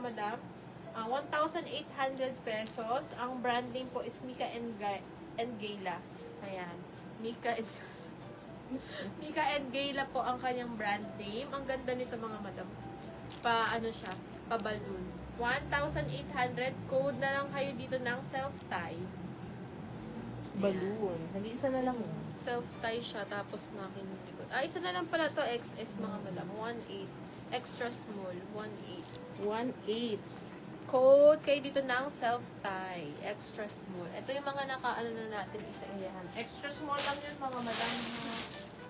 Madam. 1,800 pesos. Ang brand name po is Mika and Gayla. Ayan. Mika and Mika and Gayla po ang kanyang brand name. Ang ganda nito mga madam. Ano siya? Pa-balloon. 1,800. Code na lang kayo dito ng self-tie. Balloon. Nag-iisa na lang. Self-tie siya. Tapos makinig likod. Isa na lang pala to. XS mga madam. 1,800. Extra small. 1,800. 1,800. Code kayo dito ng self-tie. Extra small. Ito yung mga naka-ano na natin isa-iyahan. Extra small lang yun mga madam.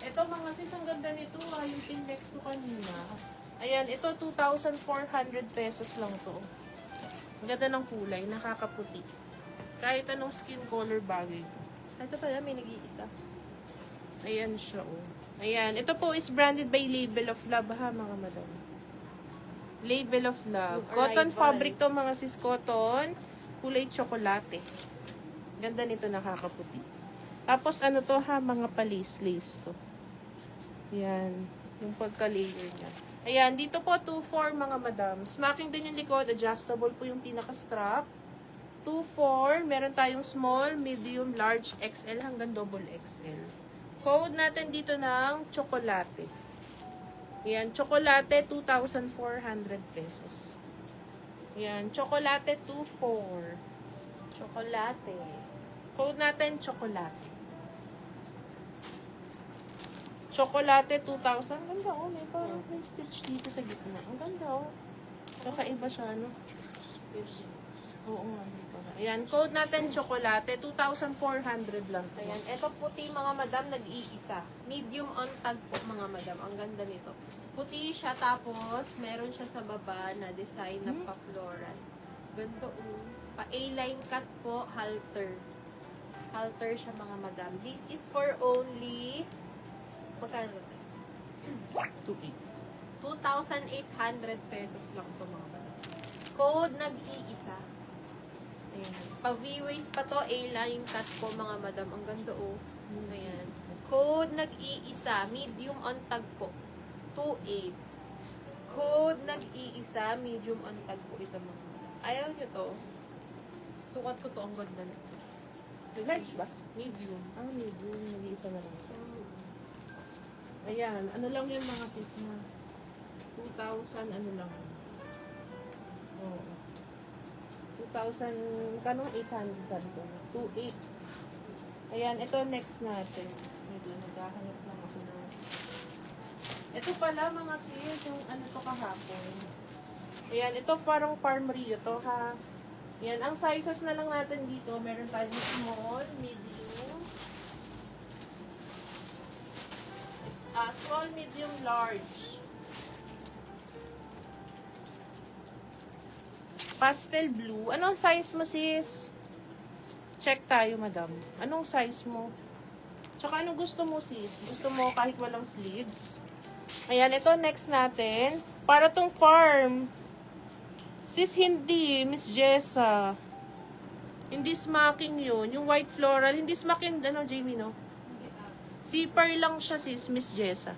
Ito mga sis, ang ganda nito. Yung pindex ko kanina. Ayan, ito 2,400 pesos lang to. Ang ganda ng kulay. Nakakaputi. Kahit anong skin color bagay ko. Ito pala, may nag-iisa. Ayan siya, oh. Ayan. Ito po is branded by Label of Love, ha, mga madam. Label of Love. Cotton fabric to, mga sis. Cotton. Kulay tsokolate. Ganda nito, nakakaputi. Tapos, ano to, ha, mga pa-lace-lace to. Ayan. Yung pagka-layer niya. Ayan. Dito po, 2,400, mga madam. Smacking din yung likod. Adjustable po yung pinaka-strap. 2,400. Meron tayong small, medium, large, XL hanggang double XL. Code natin dito ng tsokolate. Yan, tsokolate 2,400 pesos. Yan, tsokolate 2,400. Tsokolate. Code natin tsokolate. Tsokolate 2,000. Ang ganda, oh. May parang may stitch dito sa gitna. Ang ganda, oh. Kakaiba siya, no? Oo nga, dito. Ayan, code natin tsokolate. 2,400 lang. Ayan, eto puti mga madam, nag-iisa. Medium on tag po mga madam. Ang ganda nito. Puti siya, tapos meron siya sa baba na design na pa-floral. Ganda, oh. Pa-A-line cut po, halter. Halter siya mga madam. This is for only... Magkano ito? 2,800 pesos lang ito mga madam. Code nag-iisa. Ayan. Pa-V-waist pa to, A-line cut po mga madam. Ang ganda, oh. Ayan. Code nag-iisa. Medium on tag po. 2,800. Code nag-iisa. Medium on tag po ito mga madam. Ayaw nyo to. Sukat ko to. Ang ganda nito. Large ba? Medium. Medium. Nag-iisa na lang. Ayan. Ano lang yung mga sis na? 2,000 ano lang. Oo. 2,000, kanong 800 sabi ko. 2,800. Ayan, ito next natin. Medyo naghahanap lang ako na. Ito pala mga sis, yung ano to kahapon. Ayan, ito parang Farm Rio to ha. Ayan, ang sizes na lang natin dito, meron tayong small, medium, small, medium, large. Pastel blue. Anong size mo, sis? Check tayo, madam. Anong size mo? Tsaka anong gusto mo, sis? Gusto mo kahit walang sleeves? Ayan, ito next natin. Para tong farm. Sis, hindi. Miss Jessa. Hindi smacking yun. Yung white floral. Hindi smacking, ano, Jamie, no? Zipper lang siya, sis, Miss Jessa.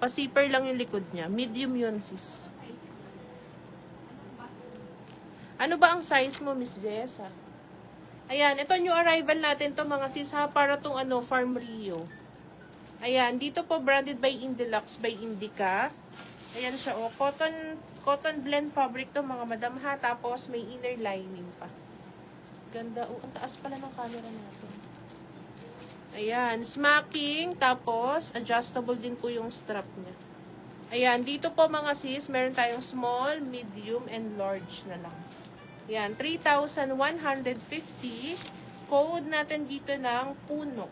Pa-zipper lang yung likod niya. Medium yun, sis. Ano ba ang size mo, Miss Jessa? Ayan, ito new arrival natin to mga sis ha, para tong ano, Farm Rio. Ayan, dito po branded by Indilux by Indica. Ayan siya, oh, cotton blend fabric to mga madam ha, tapos may inner lining pa. Ganda, oh, ang taas pala ng camera natin. Ayan, smacking, tapos adjustable din po yung strap niya. Ayan, dito po mga sis, meron tayong small, medium, and large na lang. Yan, 3,150. Code natin dito ng puno.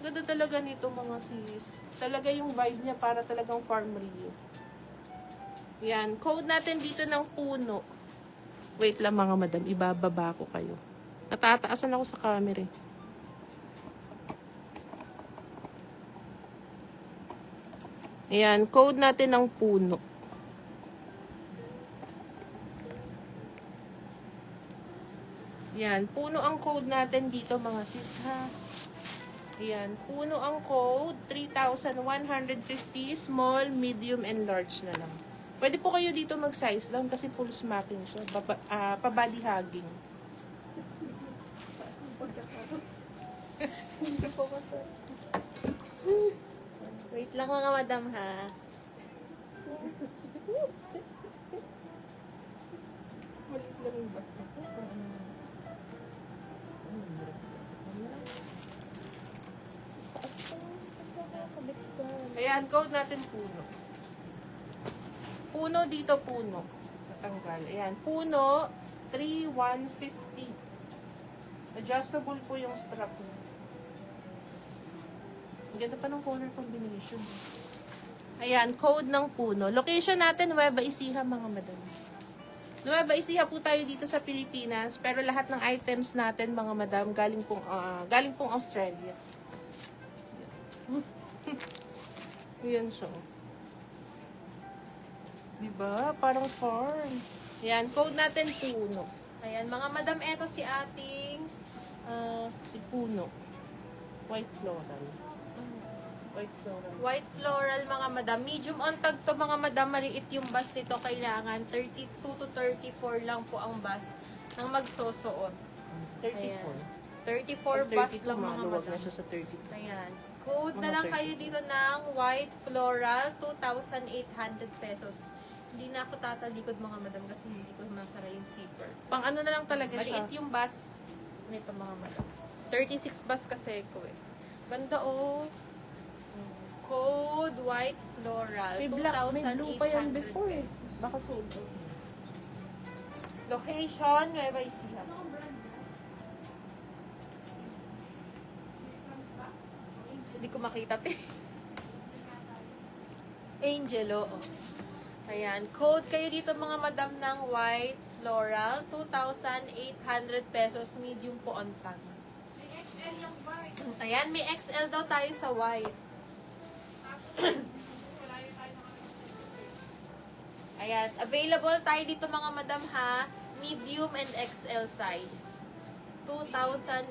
Ganda talaga nito mga sis. Talaga yung vibe niya para talagang Farm Rio. Yan, code natin dito ng puno. Wait lang mga madam, ibababa ko kayo. Natataasan ako sa camera. Ayan, code natin ng puno. Yan, puno ang code natin dito mga sis ha. Yan, puno ang code, 3,150, small, medium, and large na lang. Pwede po kayo dito mag-size down kasi full smacking siya. Pa-body hugging. Hindi po ko sa... Wait lang mga madam ha. Maliit lang yung bas na po. Ayan, code natin puno. Puno dito, puno. Natanggal. Ayan, puno, 3,150. Adjustable po yung strap niya. Ang ganda pa ng color combination. Ayan, code ng puno. Location natin, Nueva Ecija, mga madam. Nueva Ecija po tayo dito sa Pilipinas, pero lahat ng items natin, mga madam, galing pong Australia. Yan siya. Diba? Parang farm. Yan, code natin puno. Ayan, mga madam, eto si ating... Si puno. White floral. White floral. white floral, mga madam. Medium on tag to, mga madam. Maliit yung bus nito. Kailangan 32 to 34 lang po ang bus ng magsusuot. 34. 34 bus lang, mga Maluwag madam. na siya sa 32. Ayan. Code na Mga lang 30. kayo dito ng white floral, 2,800 pesos. Hindi na ako tatalikod, mga madam, kasi hindi ko masara yung zipper. Pang ano na lang talaga siya. Maliit yung bus nito, mga madam. 36 bus kasi ko eh. Ganda oh. Code white floral, May blue pa yan before eh. Baka sold out. Location, Nueva Ecija. Hindi ko makita, te. Angelo. Oh. Ayan. Code kayo dito, mga madam, ng white floral. 2,800 pesos. Medium po on tag. May XL yung white. Ayan, may XL daw tayo sa white. Ayan. Available tayo dito, mga madam, ha. Medium and XL size. 2,800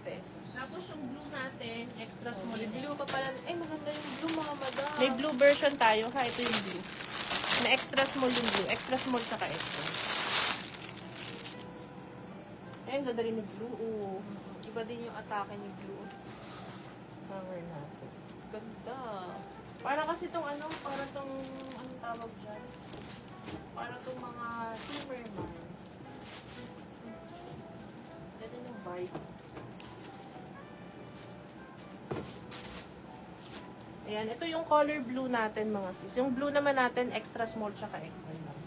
pesos. Tapos yung blue natin, extra small. May blue pa pala. Ay, maganda yung blue, mga madam. May blue version tayo, ha? Ito yung blue. May extra small yung blue. Extra small saka extra. Ayun, ganda rin yung blue. Oh. Iba din yung atake ni blue. Cover natin. Ganda. Para kasi tong ano, para tong, anong tawag dyan? Para tong mga Zimmerman. Ganda yung vibe. Ayan, ito yung color blue natin, mga sis. Yung blue naman natin, extra small tsaka XL lang.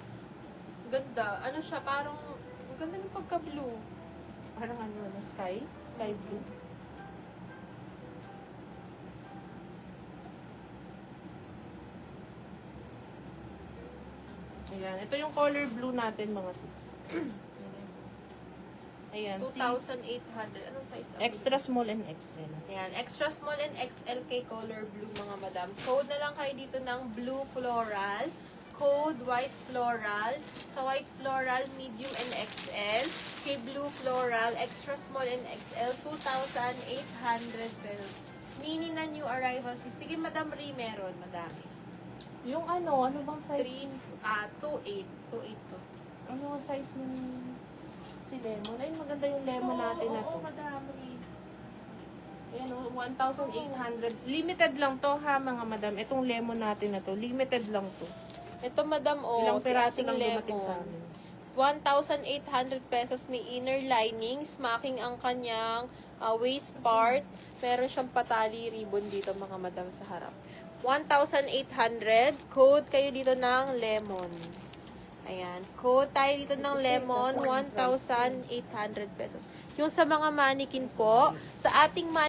Ganda. Ano siya? Parang, ang ganda ng pagka-blue. Parang ano, sky? Sky blue. Ayan, ito yung color blue natin, mga sis. Ayan, 2,800. Anong size? extra small and XL. Ayan, extra small and XLK color blue, mga madam. Code na lang kayo dito ng blue floral. Code white floral. Sa white floral, medium and XL. Kay blue floral, extra small and XL, 2,800 pesos. Mini na new arrival. Sige, Madam Ri, meron. Madami. Yung ano bang size? 2,800. 2,800 to. Ano ang size ng si lemon? Ay, maganda yung lemon natin na to. Oo, madami. Ayan, 1,800. Limited lang to, ha, mga madam. Itong lemon natin na to, limited lang to. Ito, Madam, Ilang si peraso ating lang dumating sa lemon. amin. 1,800 pesos. May inner lining. Smacking ang kanyang waist part. Meron siyang patali ribbon dito, mga madam, sa harap. 1,800. Code kayo dito ng lemon. Ayan. Code tayo dito ng lemon. 1,800 pesos. Yung sa mga mannequin po, sa ating